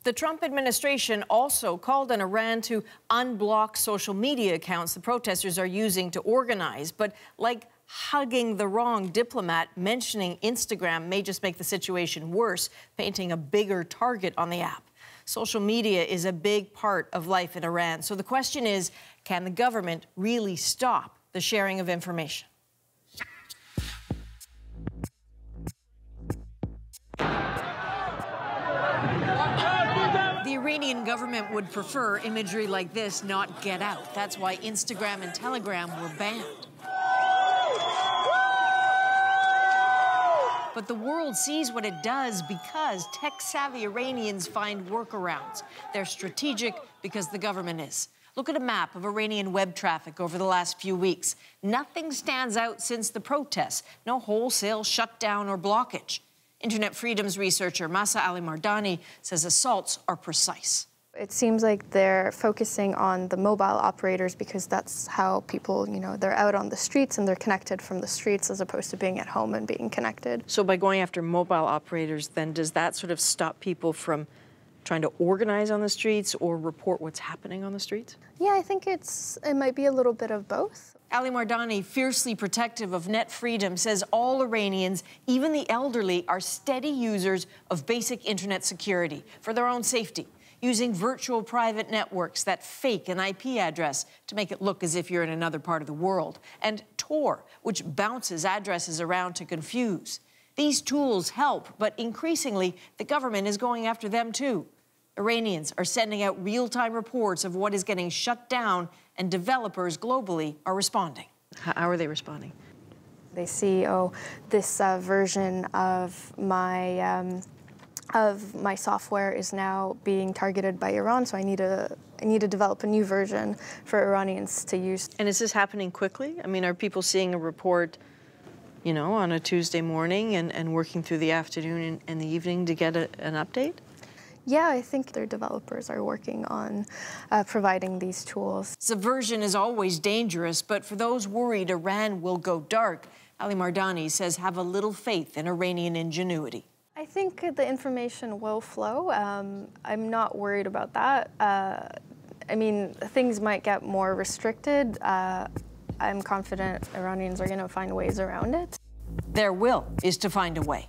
The Trump administration also called on Iran to unblock social media accounts the protesters are using to organize. But like hugging the wrong diplomat, mentioning Instagram may just make the situation worse, painting a bigger target on the app. Social media is a big part of life in Iran. So the question is, can the government really stop the sharing of information? The Iranian government would prefer imagery like this not get out. That's why Instagram and Telegram were banned. But the world sees what it does because tech-savvy Iranians find workarounds. They're strategic because the government is. Look at a map of Iranian web traffic over the last few weeks. Nothing stands out since the protests. No wholesale shutdown or blockage. Internet freedoms researcher Masa Ali Mardani says assaults are precise. It seems like they're focusing on the mobile operators because that's how people, they're out on the streets and they're connected from the streets as opposed to being at home and being connected. So by going after mobile operators, then does that sort of stop people from trying to organize on the streets or report what's happening on the streets? Yeah, I think it might be a little bit of both. Ali Mardani, fiercely protective of net freedom, says all Iranians, even the elderly, are steady users of basic internet security for their own safety, using virtual private networks that fake an IP address to make it look as if you're in another part of the world, and Tor, which bounces addresses around to confuse. These tools help, but increasingly, the government is going after them too. Iranians are sending out real-time reports of what is getting shut down, and developers globally are responding. How are they responding? They see, this version of my software is now being targeted by Iran, so I need to develop a new version for Iranians to use. And is this happening quickly? I mean, are people seeing a report, on a Tuesday morning and working through the afternoon and the evening to get an update? Yeah, I think their developers are working on providing these tools. Subversion is always dangerous, but for those worried Iran will go dark, Ali Mardani says have a little faith in Iranian ingenuity. I think the information will flow. I'm not worried about that. I mean, things might get more restricted. I'm confident Iranians are going to find ways around it. Their will is to find a way.